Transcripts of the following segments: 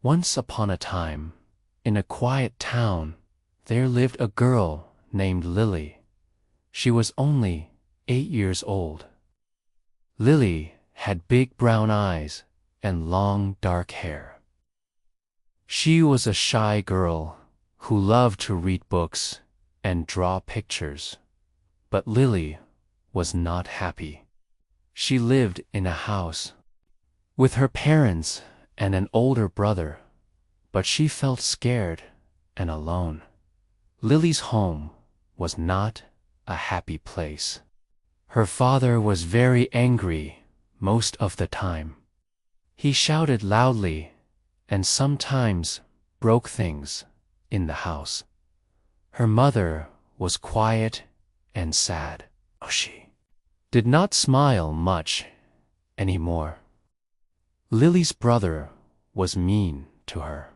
Once upon a time, in a quiet town, there lived a girl named Lily. She was only 8 years old. Lily had big brown eyes and long dark hair. She was a shy girl who loved to read books and draw pictures. But Lily was not happy. She lived in a house with her parents and an older brother, but she felt scared and alone. Lily's home was not a happy place. Her father was very angry most of the time. He shouted loudly and sometimes broke things in the house. Her mother was quiet and sad. She did not smile much anymore. Lily's brother was mean to her.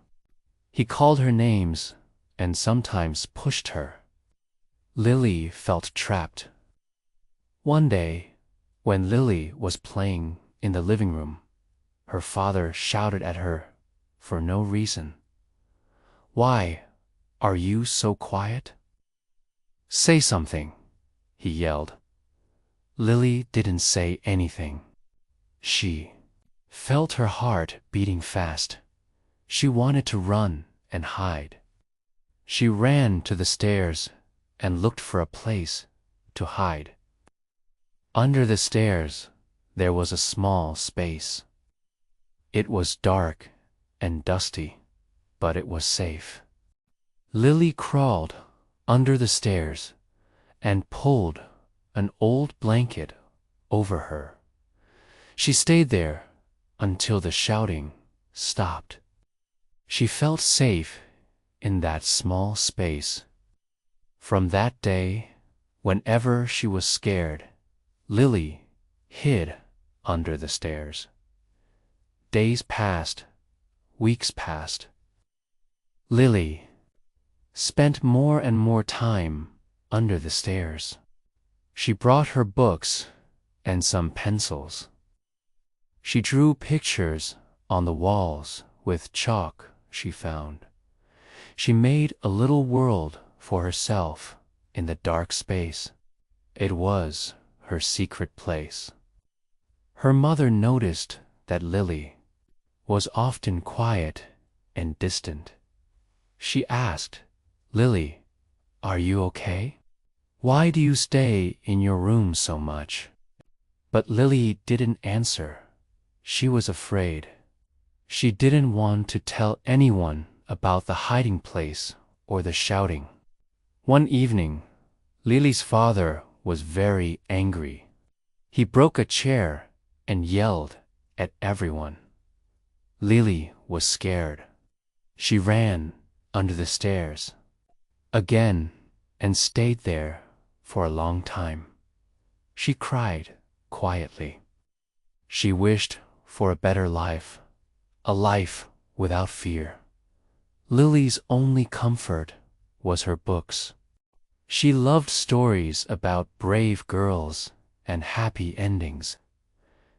He called her names and sometimes pushed her. Lily felt trapped. One day, when Lily was playing in the living room, her father shouted at her for no reason. "Why are you so quiet? Say something," he yelled. Lily didn't say anything. She felt her heart beating fast. She wanted to run and hide. She ran to the stairs and looked for a place to hide. Under the stairs, there was a small space. It was dark and dusty, but it was safe. Lily crawled under the stairs and pulled an old blanket over her. She stayed there until the shouting stopped. She felt safe in that small space. From that day, whenever she was scared, Lily hid under the stairs. Days passed, weeks passed. Lily spent more and more time under the stairs. She brought her books and some pencils. She drew pictures on the walls with chalk she found. She made a little world for herself in the dark space. It was her secret place. Her mother noticed that Lily was often quiet and distant. She asked, "Lily, are you okay? Why do you stay in your room so much?" But Lily didn't answer. She was afraid. She didn't want to tell anyone about the hiding place or the shouting. One evening, Lily's father was very angry. He broke a chair and yelled at everyone. Lily was scared. She ran under the stairs again and stayed there for a long time. She cried quietly. She wished for a better life, a life without fear. Lily's only comfort was her books. She loved stories about brave girls and happy endings.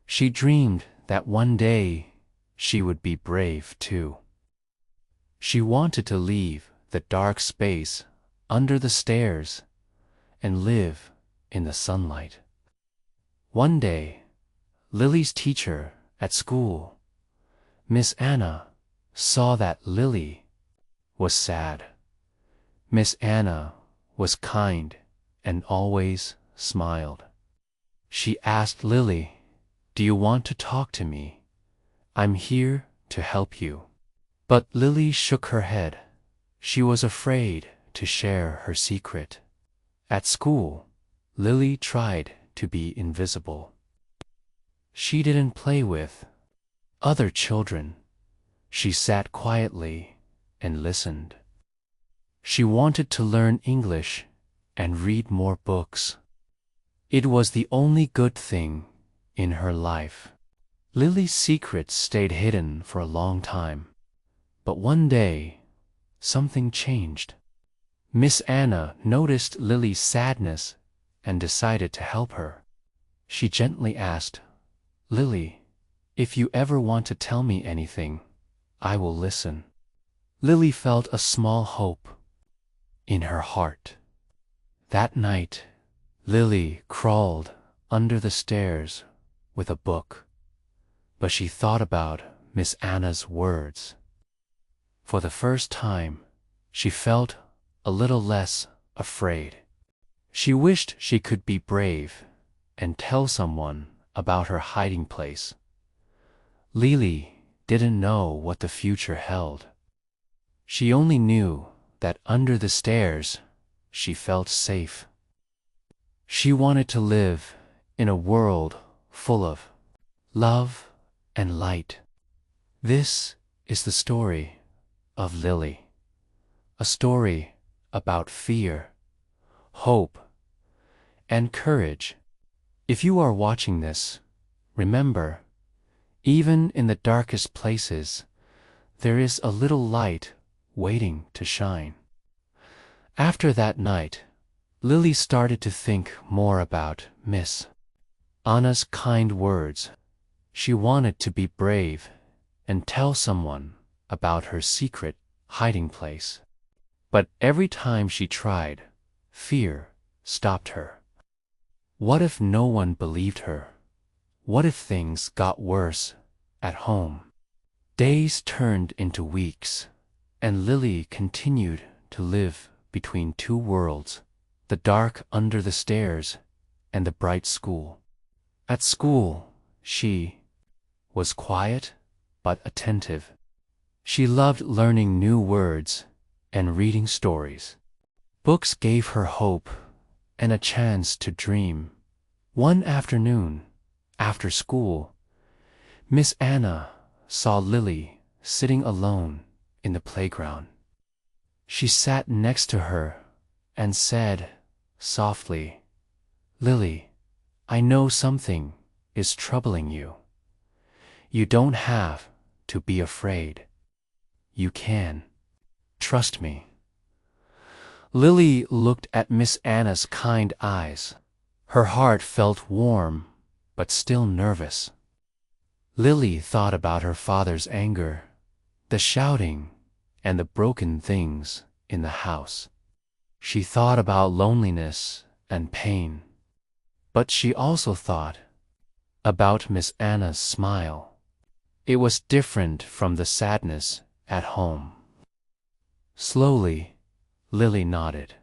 She dreamed that one day she would be brave too. She wanted to leave the dark space under the stairs and live in the sunlight. One day, Lily's teacher at school, Miss Anna, saw that Lily was sad. Miss Anna was kind and always smiled. She asked Lily, "Do you want to talk to me? I'm here to help you." But Lily shook her head. She was afraid to share her secret. At school, Lily tried to be invisible. She didn't play with other children. She sat quietly and listened. She wanted to learn English and read more books. It was the only good thing in her life. Lily's secret stayed hidden for a long time. But one day, something changed. Miss Anna noticed Lily's sadness and decided to help her. She gently asked, "Lily, if you ever want to tell me anything, I will listen. Lily felt a small hope in her heart. That night, Lily crawled under the stairs with a book, but she thought about Miss Anna's words. For the first time, she felt a little less afraid. She wished she could be brave and tell someone about her hiding place. Lily didn't know what the future held. She only knew that under the stairs, she felt safe. She wanted to live in a world full of love and light. This is the story of Lily, a story about fear, hope, and courage. If you are watching this, remember, even in the darkest places, there is a little light waiting to shine. After that night, Lily started to think more about Miss Anna's kind words. She wanted to be brave and tell someone about her secret hiding place. But every time she tried, fear stopped her. What if no one believed her? What if things got worse at home? Days turned into weeks, and Lily continued to live between two worlds, the dark under the stairs and the bright school. At school, she was quiet but attentive. She loved learning new words and reading stories. Books gave her hope and a chance to dream. One afternoon, after school, Miss Anna saw Lily sitting alone in the playground. She sat next to her and said softly, "Lily, I know something is troubling you. You don't have to be afraid. You can. Trust me." Lily looked at Miss Anna's kind eyes. Her heart felt warm, but still nervous. Lily thought about her father's anger, the shouting, and the broken things in the house. She thought about loneliness and pain. But she also thought about Miss Anna's smile. It was different from the sadness at home. Slowly, Lily nodded.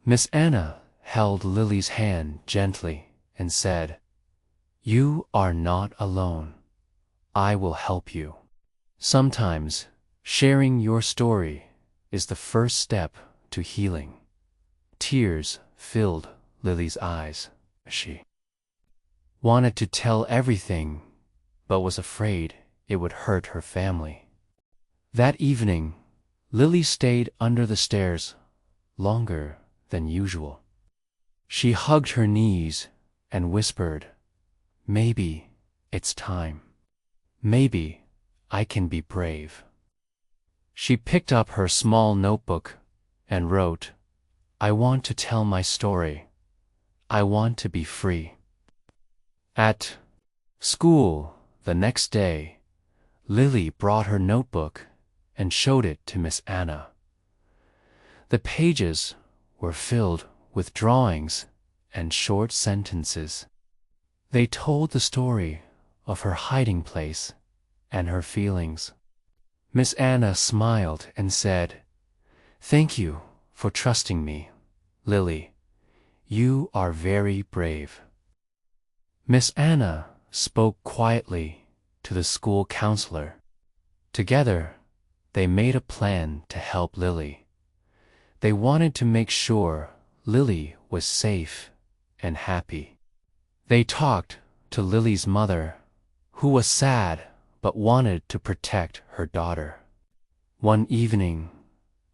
Miss Anna held Lily's hand gently and said, "You are not alone. I will help you." Sometimes, sharing your story is the first step to healing. Tears filled Lily's eyes. She wanted to tell everything, but was afraid it would hurt her family. That evening, Lily stayed under the stairs longer than usual. She hugged her knees and whispered, "Maybe it's time. Maybe I can be brave." She picked up her small notebook and wrote, "I want to tell my story. I want to be free." At school the next day, Lily brought her notebook and showed it to Miss Anna. The pages were filled with drawings and short sentences. They told the story of her hiding place and her feelings. Miss Anna smiled and said, "Thank you for trusting me, Lily. You are very brave." Miss Anna spoke quietly to the school counselor. Together, they made a plan to help Lily. They wanted to make sure Lily was safe and happy. They talked to Lily's mother, who was sad but wanted to protect her daughter. One evening,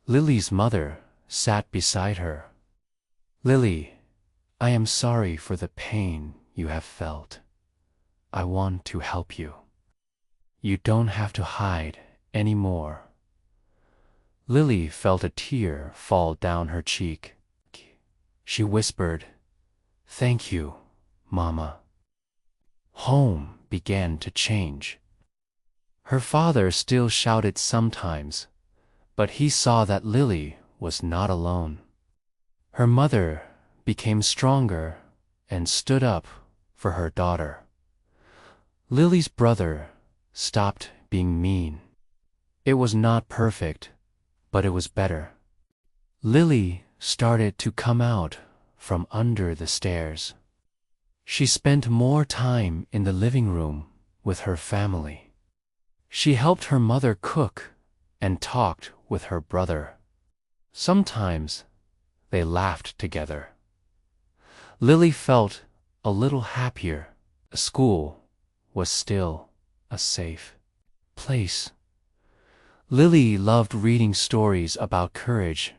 Lily's mother sat beside her. "Lily, I am sorry for the pain you have felt. I want to help you. You don't have to hide anymore." Lily felt a tear fall down her cheek. She whispered, "Thank you, Mama." Home began to change. Her father still shouted sometimes, but he saw that Lily was not alone. Her mother became stronger and stood up for her daughter. Lily's brother stopped being mean. It was not perfect, but it was better. Lily started to come out from under the stairs. She spent more time in the living room with her family. She helped her mother cook and talked with her brother. Sometimes they laughed together. Lily felt a little happier. School was still a safe place. Lily loved reading stories about courage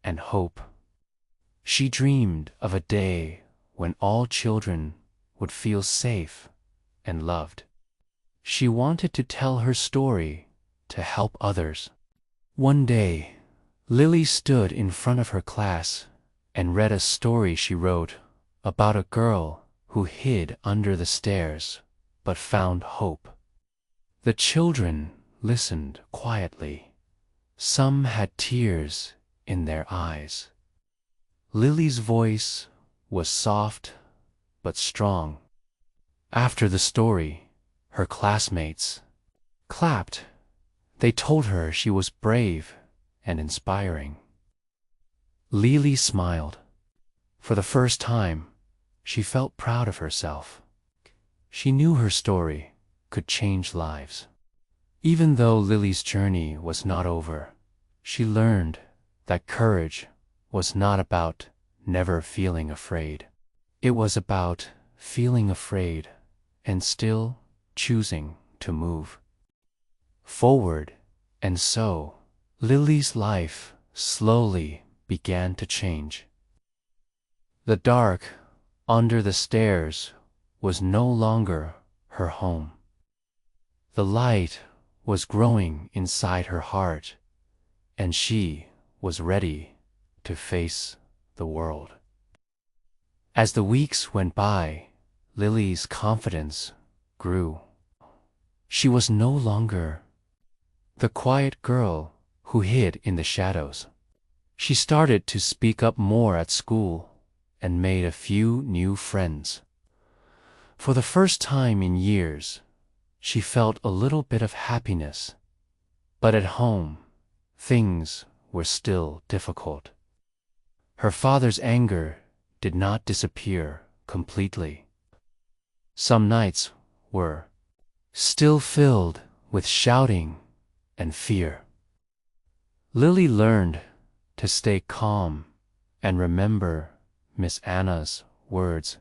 and hope. She dreamed of a day when all children would feel safe and loved. She wanted to tell her story to help others. One day, Lily stood in front of her class and read a story she wrote about a girl who hid under the stairs but found hope. The children listened quietly. Some had tears in their eyes. Lily's voice was soft but strong. After the story, her classmates clapped. They told her she was brave and inspiring. Lily smiled. For the first time, she felt proud of herself. She knew her story could change lives. Even though Lily's journey was not over, she learned that courage was not about never feeling afraid. It was about feeling afraid and still choosing to move forward. And so, Lily's life slowly began to change. The dark under the stairs was no longer her home. The light was growing inside her heart, and she was ready to face the world. As the weeks went by, Lily's confidence grew. She was no longer the quiet girl who hid in the shadows. She started to speak up more at school and made a few new friends. For the first time in years, she felt a little bit of happiness. But at home, things were still difficult. Her father's anger did not disappear completely. Some nights were still filled with shouting and fear. Lily learned to stay calm and remember Miss Anna's words.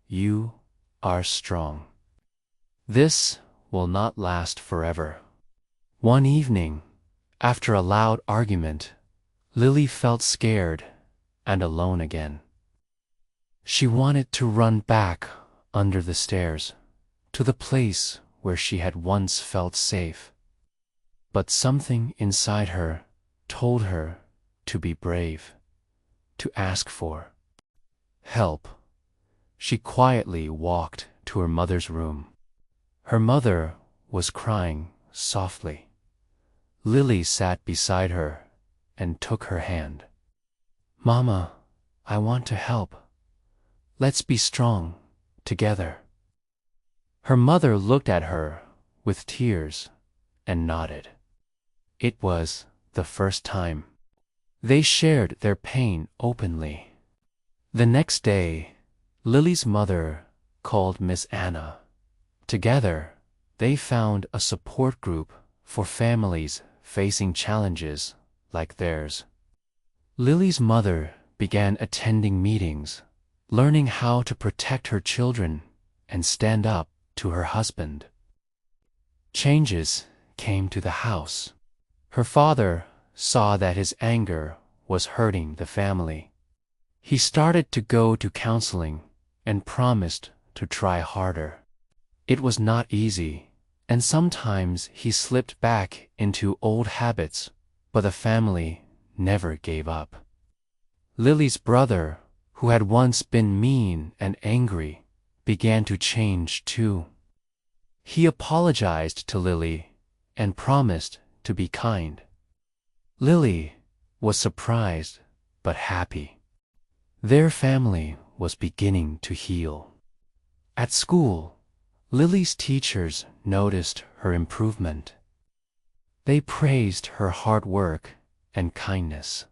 "You are strong. This will not last forever." One evening, after a loud argument, Lily felt scared and alone again. She wanted to run back under the stairs, to the place where she had once felt safe. But something inside her told her to be brave, to ask for help. She quietly walked to her mother's room. Her mother was crying softly. Lily sat beside her and took her hand. "Mama, I want to help. Let's be strong together." Her mother looked at her with tears and nodded. It was the first time. They shared their pain openly. The next day, Lily's mother called Miss Anna. Together, they found a support group for families facing challenges like theirs. Lily's mother began attending meetings, learning how to protect her children and stand up to her husband. Changes came to the house. Her father saw that his anger was hurting the family. He started to go to counseling and promised to try harder. It was not easy, and sometimes he slipped back into old habits, but the family never gave up. Lily's brother, who had once been mean and angry, began to change too. He apologized to Lily and promised to be kind. Lily was surprised but happy. Their family was beginning to heal. At school, Lily's teachers noticed her improvement. They praised her hard work and kindness.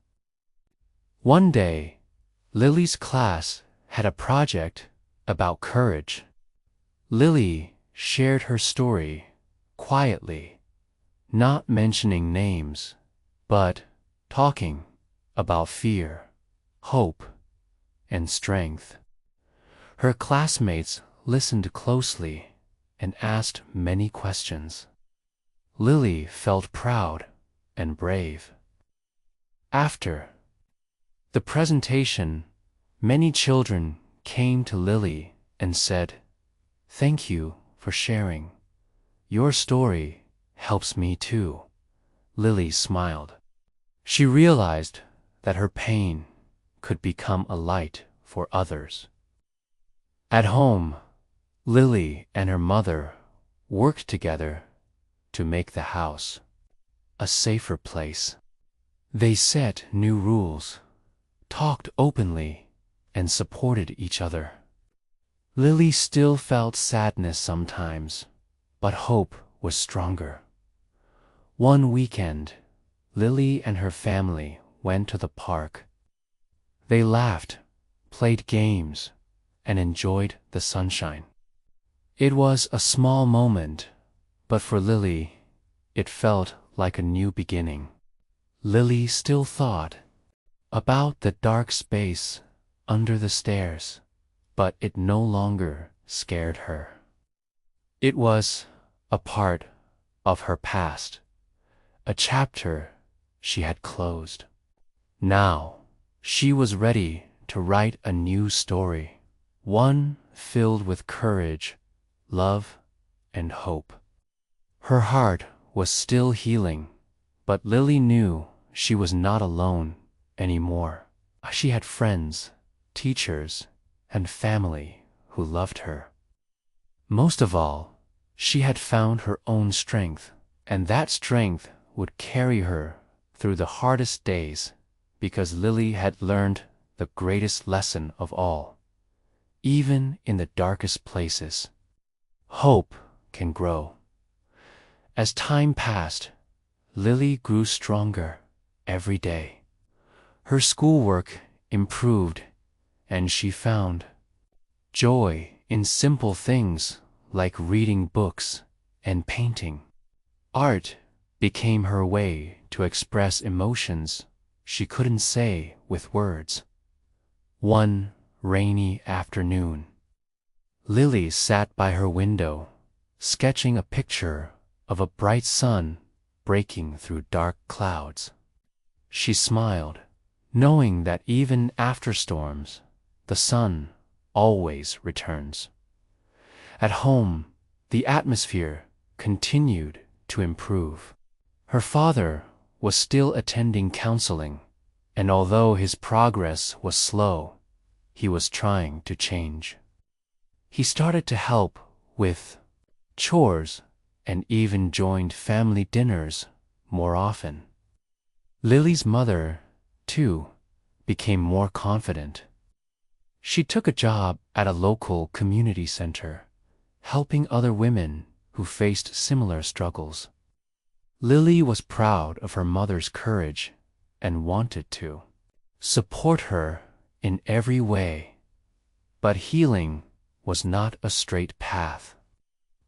One day, Lily's class had a project about courage. Lily shared her story quietly, not mentioning names, but talking about fear, hope, and strength. Her classmates listened closely and asked many questions. Lily felt proud and brave. After the presentation, many children came to Lily and said, "Thank you for sharing. Your story helps me too." Lily smiled. She realized that her pain could become a light for others. At home, Lily and her mother worked together to make the house a safer place. They set new rules, talked openly, and supported each other. Lily still felt sadness sometimes, but hope was stronger. One weekend, Lily and her family went to the park. They laughed, played games, and enjoyed the sunshine. It was a small moment, but for Lily, it felt like a new beginning. Lily still thought about the dark space under the stairs, but it no longer scared her. It was a part of her past, a chapter she had closed. Now, she was ready to write a new story, one filled with courage, love, and hope. Her heart was still healing, but Lily knew she was not alone anymore. She had friends, teachers, and family who loved her. Most of all, she had found her own strength, and that strength would carry her through the hardest days, because Lily had learned the greatest lesson of all. Even in the darkest places, hope can grow. As time passed, Lily grew stronger every day. Her schoolwork improved, and she found joy in simple things like reading books and painting. Art became her way to express emotions she couldn't say with words. One rainy afternoon, Lily sat by her window, sketching a picture of a bright sun breaking through dark clouds. She smiled, knowing that even after storms, the sun always returns. At home, the atmosphere continued to improve. Her father was still attending counseling, and although his progress was slow, he was trying to change. He started to help with chores and even joined family dinners more often. Lily's mother, too, became more confident. She took a job at a local community center, helping other women who faced similar struggles. Lily was proud of her mother's courage and wanted to support her in every way. But healing was not a straight path.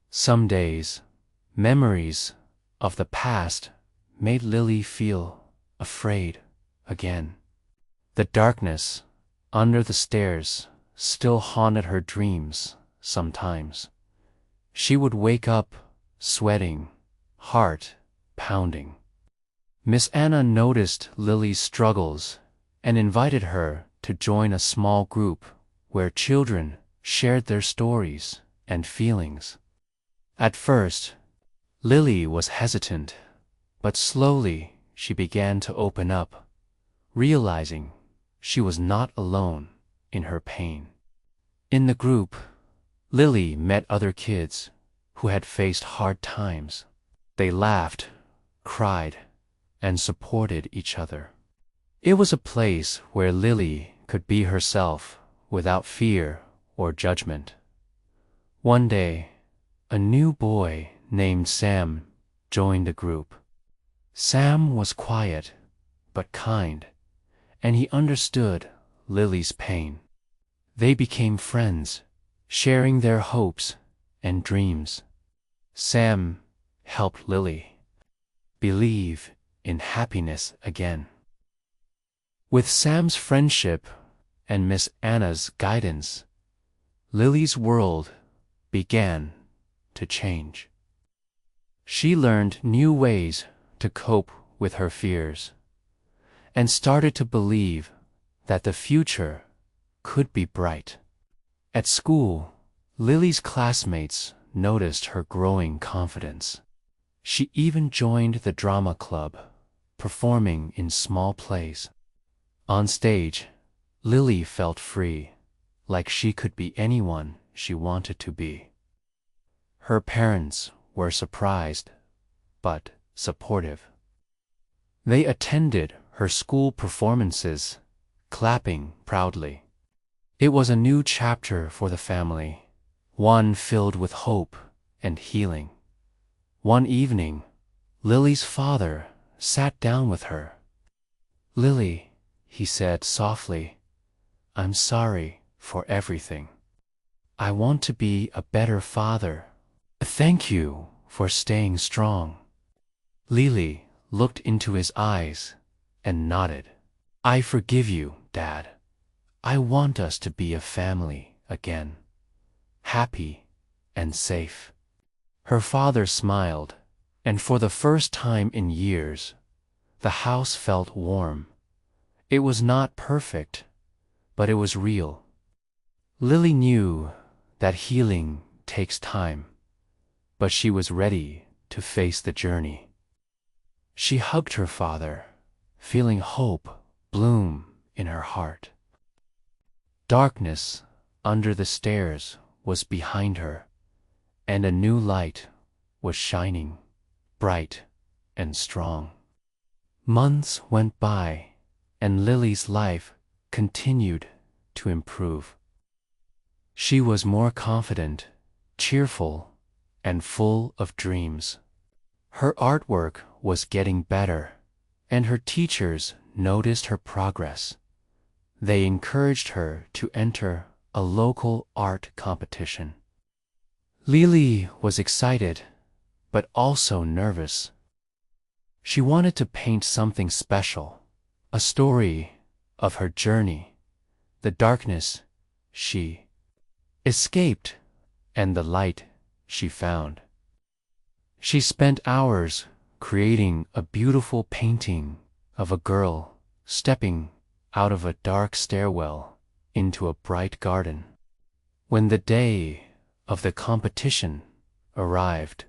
Some days, memories of the past made Lily feel afraid again. The darkness under the stairs still haunted her dreams sometimes. She would wake up sweating, heart pounding. Miss Anna noticed Lily's struggles and invited her to join a small group where children shared their stories and feelings. At first, Lily was hesitant, but slowly she began to open up, realizing she was not alone in her pain. In the group, Lily met other kids who had faced hard times. They laughed, cried, and supported each other. It was a place where Lily could be herself without fear or judgment. One day, a new boy named Sam joined the group. Sam was quiet but kind, and he understood Lily's pain. They became friends, sharing their hopes and dreams. Sam helped Lily believe in happiness again. With Sam's friendship and Miss Anna's guidance, Lily's world began to change. She learned new ways to cope with her fears and started to believe that the future could be bright. At school, Lily's classmates noticed her growing confidence. She even joined the drama club, performing in small plays. On stage, Lily felt free, like she could be anyone she wanted to be. Her parents were surprised, but supportive. They attended her school performances, clapping proudly. It was a new chapter for the family, one filled with hope and healing. One evening, Lily's father sat down with her. "Lily," he said softly, "I'm sorry for everything. I want to be a better father. Thank you for staying strong." Lily looked into his eyes and nodded. "I forgive you, Dad. I want us to be a family again, happy and safe." Her father smiled, and for the first time in years, the house felt warm. It was not perfect, but it was real. Lily knew that healing takes time, but she was ready to face the journey. She hugged her father, feeling hope bloom in her heart. Darkness under the stairs was behind her, and a new light was shining, bright and strong. Months went by, and Lily's life continued to improve. She was more confident, cheerful, and full of dreams. Her artwork was getting better, and her teachers noticed her progress. They encouraged her to enter a local art competition. Lily was excited, but also nervous. She wanted to paint something special, a story of her journey, the darkness she escaped, and the light she found. She spent hours creating a beautiful painting of a girl stepping out of a dark stairwell into a bright garden. When the day of the competition arrived,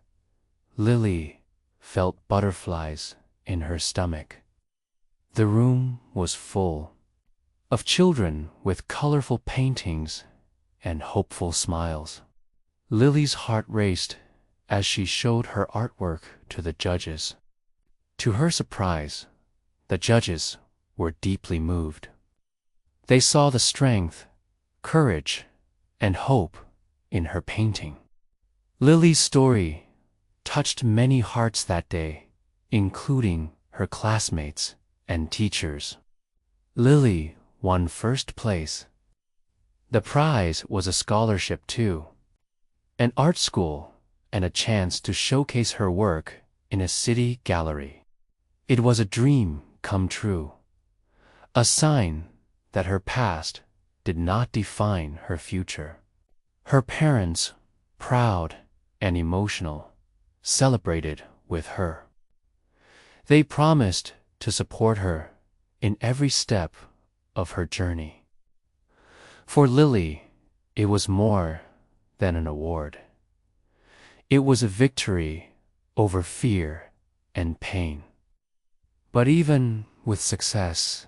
Lily felt butterflies in her stomach. The room was full of children with colorful paintings and hopeful smiles. Lily's heart raced as she showed her artwork to the judges. To her surprise, the judges were deeply moved. They saw the strength, courage, and hope in her painting. Lily's story touched many hearts that day, including her classmates and teachers. Lily won first place. The prize was a scholarship too, an art school, and a chance to showcase her work in a city gallery. It was a dream come true, a sign that her past did not define her future. Her parents, proud and emotional, celebrated with her. They promised to support her in every step of her journey. For Lily, it was more than an award. It was a victory over fear and pain. But even with success,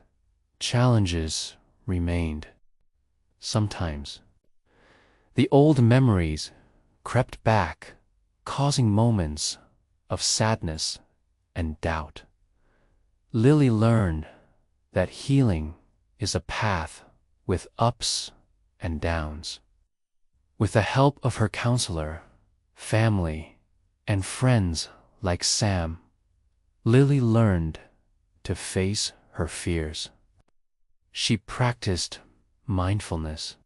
challenges remained. Sometimes, the old memories crept back causing moments of sadness and doubt. Lily learned that healing is a path with ups and downs. With the help of her counselor, family, and friends like Sam, Lily learned to face her fears. She practiced mindfulness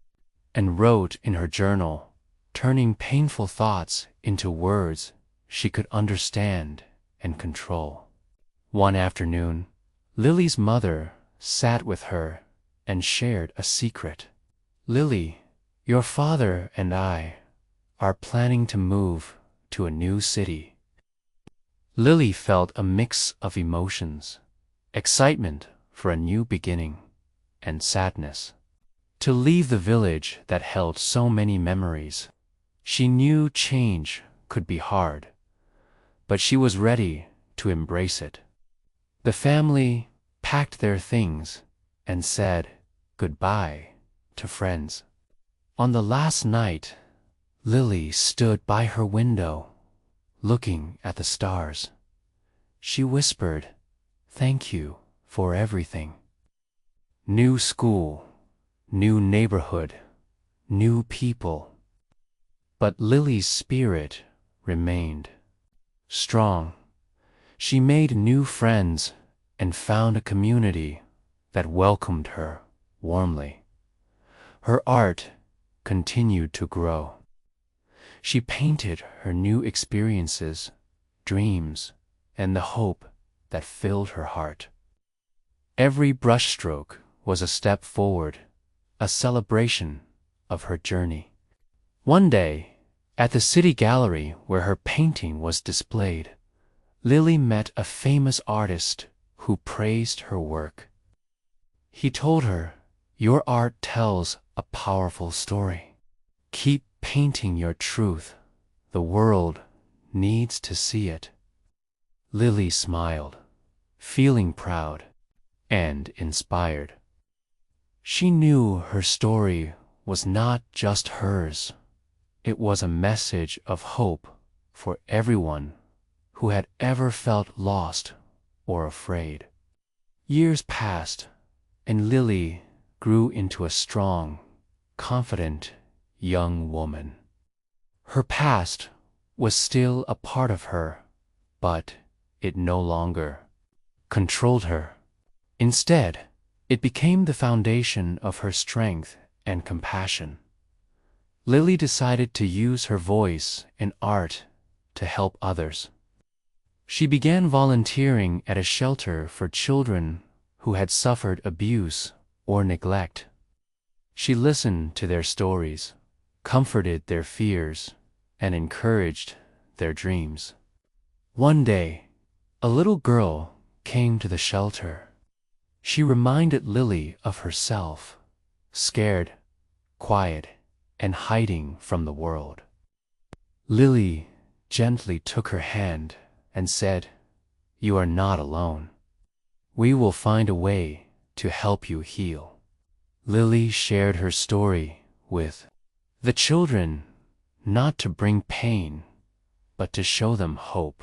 and wrote in her journal, turning painful thoughts into words she could understand and control. One afternoon, Lily's mother sat with her and shared a secret. "Lily, your father and I are planning to move to a new city." Lily felt a mix of emotions, excitement for a new beginning, and sadness. To leave the village that held so many memories. She knew change could be hard, but she was ready to embrace it. The family packed their things and said goodbye to friends. On the last night, Lily stood by her window, looking at the stars. She whispered, "Thank you for everything." New school, new neighborhood, new people. But Lily's spirit remained strong. She made new friends and found a community that welcomed her warmly. Her art continued to grow. She painted her new experiences, dreams, and the hope that filled her heart. Every brushstroke was a step forward, a celebration of her journey. One day, at the city gallery where her painting was displayed, Lily met a famous artist who praised her work. He told her, "Your art tells a powerful story. Keep painting your truth. The world needs to see it." Lily smiled, feeling proud and inspired. She knew her story was not just hers. It was a message of hope for everyone who had ever felt lost or afraid. Years passed, and Lily grew into a strong, confident young woman. Her past was still a part of her, but it no longer controlled her. Instead, it became the foundation of her strength and compassion. Lily decided to use her voice and art to help others. She began volunteering at a shelter for children who had suffered abuse or neglect. She listened to their stories, comforted their fears, and encouraged their dreams. One day, a little girl came to the shelter. She reminded Lily of herself, scared, quiet, and hiding from the world. Lily gently took her hand and said, "You are not alone. We will find a way to help you heal." Lily shared her story with the children, not to bring pain, but to show them hope.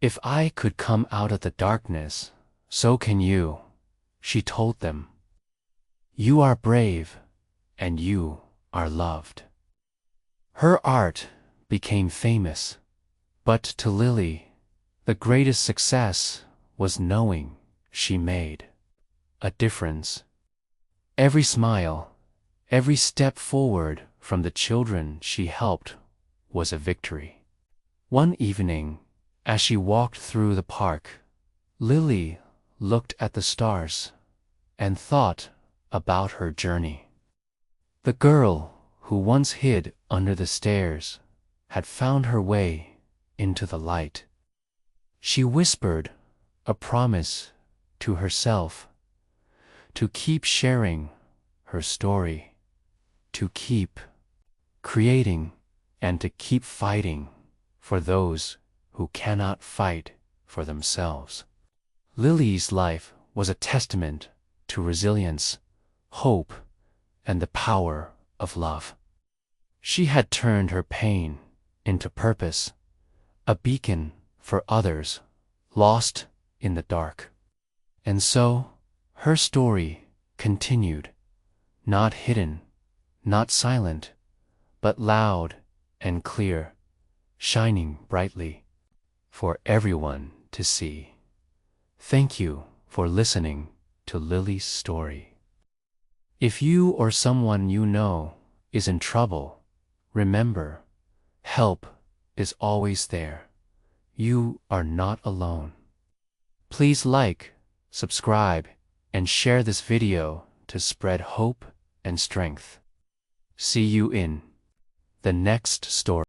"If I could come out of the darkness, so can you," she told them. "You are brave, and you are loved." Her art became famous, but to Lily, the greatest success was knowing she made a difference. Every smile, every step forward from the children she helped was a victory. One evening, as she walked through the park, Lily looked at the stars and thought about her journey. The girl who once hid under the stairs had found her way into the light. She whispered a promise to herself to keep sharing her story, to keep creating, and to keep fighting for those who cannot fight for themselves. Lily's life was a testament to resilience, hope, and the power of love. She had turned her pain into purpose, a beacon for others lost in the dark. And so, her story continued, not hidden, not silent, but loud and clear, shining brightly for everyone to see. Thank you for listening to Lily's story. If you or someone you know is in trouble, remember, help is always there. You are not alone. Please like, subscribe, and share this video to spread hope and strength. See you in the next story.